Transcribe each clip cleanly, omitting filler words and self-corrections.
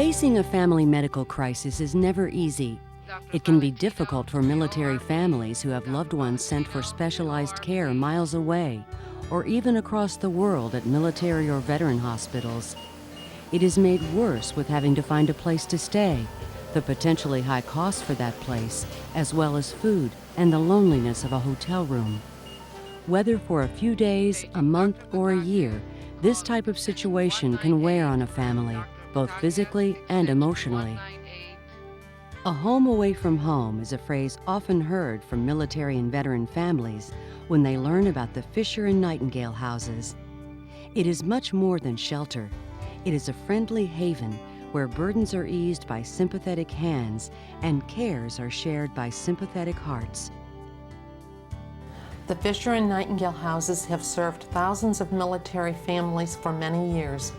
Facing a family medical crisis is never easy. It can be difficult for military families who have loved ones sent for specialized care miles away, or even across the world at military or veteran hospitals. It is made worse with having to find a place to stay, the potentially high cost for that place, as well as food and the loneliness of a hotel room. Whether for a few days, a month, or a year, this type of situation can wear on a family, both physically and emotionally. A home away from home is a phrase often heard from military and veteran families when they learn about the Fisher-Nightingale houses. It is much more than shelter. It is a friendly haven where burdens are eased by sympathetic hands and cares are shared by sympathetic hearts. The Fisher-Nightingale houses have served thousands of military families for many years.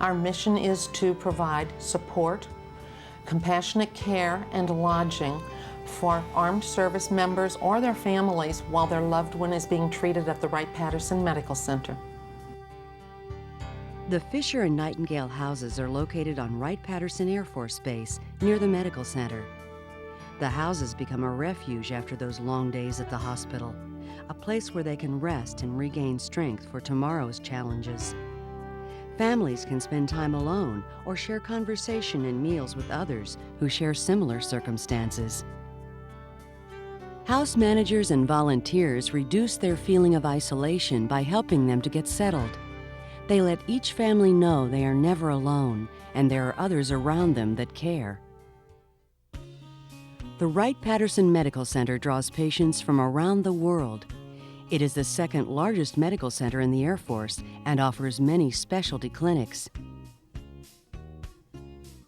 Our mission is to provide support, compassionate care, and lodging for armed service members or their families while their loved one is being treated at the Wright-Patterson Medical Center. The Fisher-Nightingale houses are located on Wright-Patterson Air Force Base near the medical center. The houses become a refuge after those long days at the hospital, a place where they can rest and regain strength for tomorrow's challenges. Families can spend time alone or share conversation and meals with others who share similar circumstances. House managers and volunteers reduce their feeling of isolation by helping them to get settled. They let each family know they are never alone and there are others around them that care. The Wright-Patterson Medical Center draws patients from around the world. It is the second largest medical center in the Air Force and offers many specialty clinics.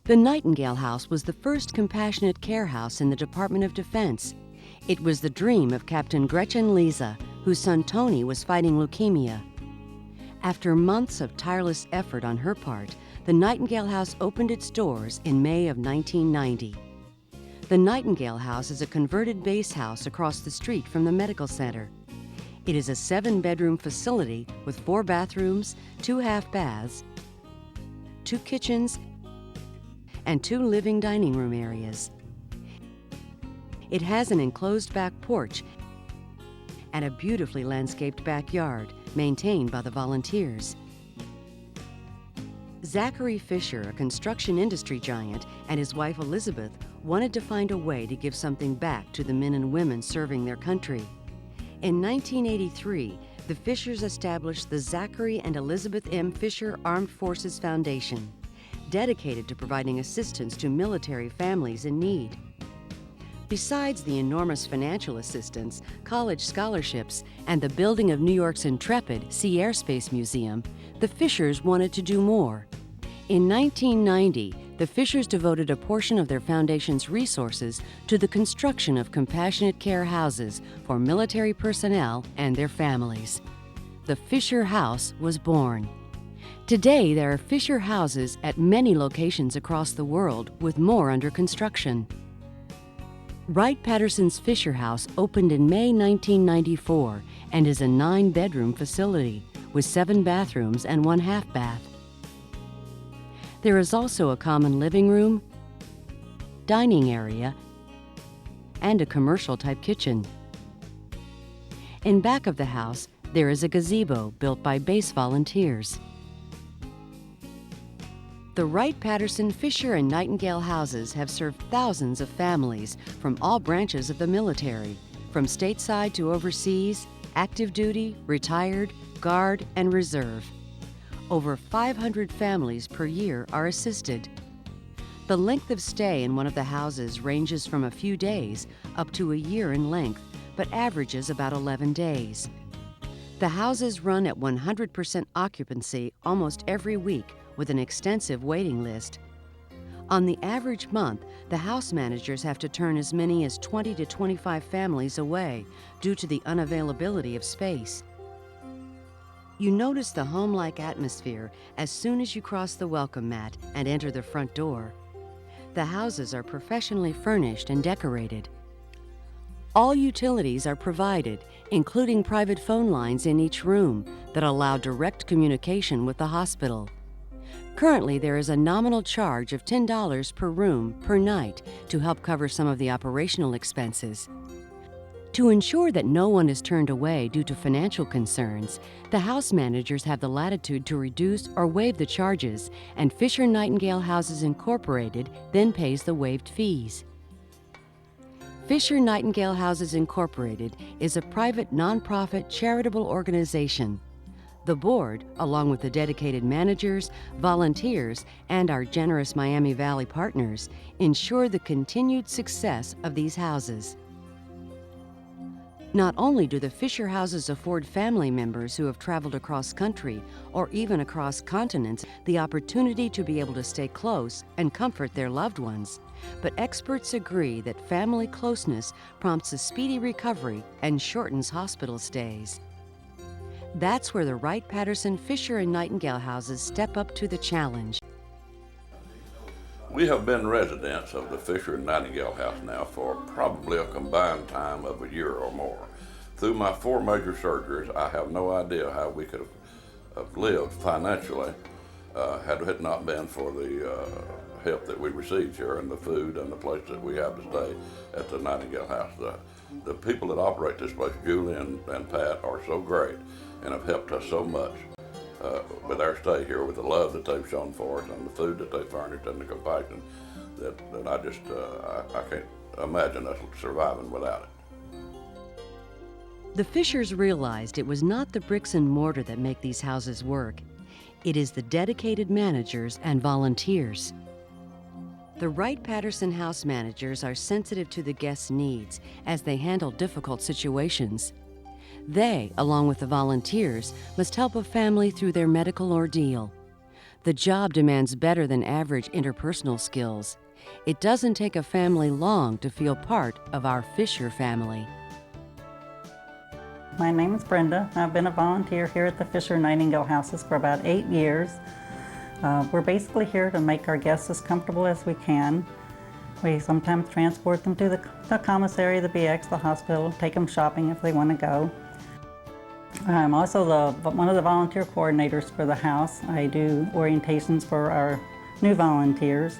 The Nightingale House was the first compassionate care house in the Department of Defense. It was the dream of Captain Gretchen Lisa, whose son Tony was fighting leukemia. After months of tireless effort on her part, the Nightingale House opened its doors in May of 1990. The Nightingale House is a converted base house across the street from the medical center. It is a 7-bedroom facility with 4 bathrooms, 2 half-baths, 2 kitchens, and 2 living dining room areas. It has an enclosed back porch and a beautifully landscaped backyard maintained by the volunteers. Zachary Fisher, a construction industry giant, and his wife Elizabeth wanted to find a way to give something back to the men and women serving their country. In 1983, the Fishers established the Zachary and Elizabeth M. Fisher Armed Forces Foundation, dedicated to providing assistance to military families in need. Besides the enormous financial assistance, college scholarships, and the building of New York's Intrepid Sea Airspace Museum, the Fishers wanted to do more. In 1990, the Fishers devoted a portion of their foundation's resources to the construction of compassionate care houses for military personnel and their families. The Fisher House was born. Today, there are Fisher houses at many locations across the world, with more under construction. Wright-Patterson's Fisher House opened in May 1994 and is a 9-bedroom facility with 7 bathrooms and 1 half-bath. There is also a common living room, dining area, and a commercial-type kitchen. In back of the house, there is a gazebo built by base volunteers. The Wright-Patterson, Fisher, and Nightingale houses have served thousands of families from all branches of the military, from stateside to overseas, active duty, retired, guard, and reserve. Over 500 families per year are assisted. The length of stay in one of the houses ranges from a few days up to a year in length, but averages about 11 days. The houses run at 100% occupancy almost every week with an extensive waiting list. On the average month, the house managers have to turn as many as 20 to 25 families away due to the unavailability of space. You notice the home-like atmosphere as soon as you cross the welcome mat and enter the front door. The houses are professionally furnished and decorated. All utilities are provided, including private phone lines in each room that allow direct communication with the hospital. Currently, there is a nominal charge of $10 per room per night to help cover some of the operational expenses. To ensure that no one is turned away due to financial concerns, the house managers have the latitude to reduce or waive the charges, and Fisher-Nightingale Houses Incorporated then pays the waived fees. Fisher-Nightingale Houses Incorporated is a private nonprofit charitable organization. The board, along with the dedicated managers, volunteers, and our generous Miami Valley partners, ensure the continued success of these houses. Not only do the Fisher houses afford family members who have traveled across country or even across continents the opportunity to be able to stay close and comfort their loved ones, but experts agree that family closeness prompts a speedy recovery and shortens hospital stays. That's where the Wright-Patterson, Fisher, and Nightingale houses step up to the challenge. We have been residents of the Fisher and Nightingale house now for probably a combined time of a year or more. Through my 4 major surgeries, I have no idea how we could have lived financially had it not been for the help that we received here and the food and the place that we have to stay at the Nightingale house. The people that operate this place, Julie and Pat, are so great and have helped us so much with our stay here, with the love that they've shown for us and the food that they furnished and the compassion that I just, I can't imagine us surviving without it. The Fishers realized it was not the bricks and mortar that make these houses work. It is the dedicated managers and volunteers. The Wright-Patterson house managers are sensitive to the guests' needs as they handle difficult situations. They, along with the volunteers, must help a family through their medical ordeal. The job demands better than average interpersonal skills. It doesn't take a family long to feel part of our Fisher family. My name is Brenda. I've been a volunteer here at the Fisher-Nightingale houses for about 8 years. We're basically here to make our guests as comfortable as we can. We sometimes transport them to the commissary, the BX, the hospital, take them shopping if they want to go. I'm also one of the volunteer coordinators for the house. I do orientations for our new volunteers.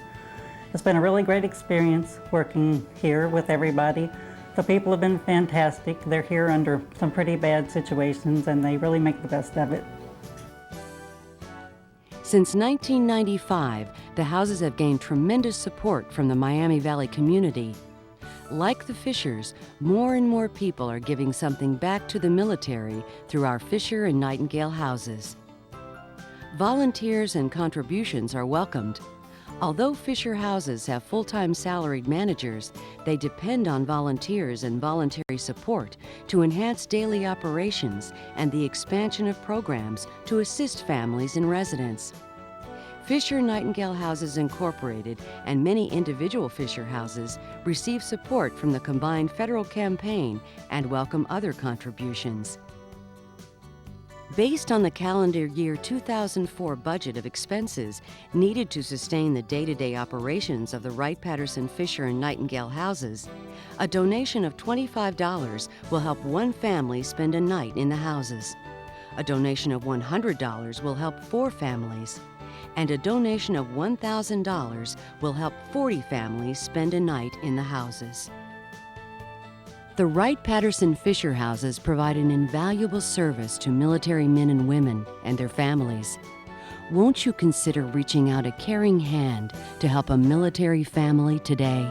It's been a really great experience working here with everybody. The people have been fantastic. They're here under some pretty bad situations and they really make the best of it. Since 1995, the houses have gained tremendous support from the Miami Valley community. Like the Fishers, more and more people are giving something back to the military through our Fisher and Nightingale houses. Volunteers and contributions are welcomed. Although Fisher houses have full-time salaried managers, they depend on volunteers and voluntary support to enhance daily operations and the expansion of programs to assist families and residents. Fisher-Nightingale Houses Incorporated and many individual Fisher houses receive support from the combined federal campaign and welcome other contributions. Based on the calendar year 2004 budget of expenses needed to sustain the day-to-day operations of the Wright-Patterson, Fisher, and Nightingale houses, a donation of $25 will help one family spend a night in the houses. A donation of $100 will help 4 families. And a donation of $1,000 will help 40 families spend a night in the houses. The Wright-Patterson Fisher houses provide an invaluable service to military men and women and their families. Won't you consider reaching out a caring hand to help a military family today?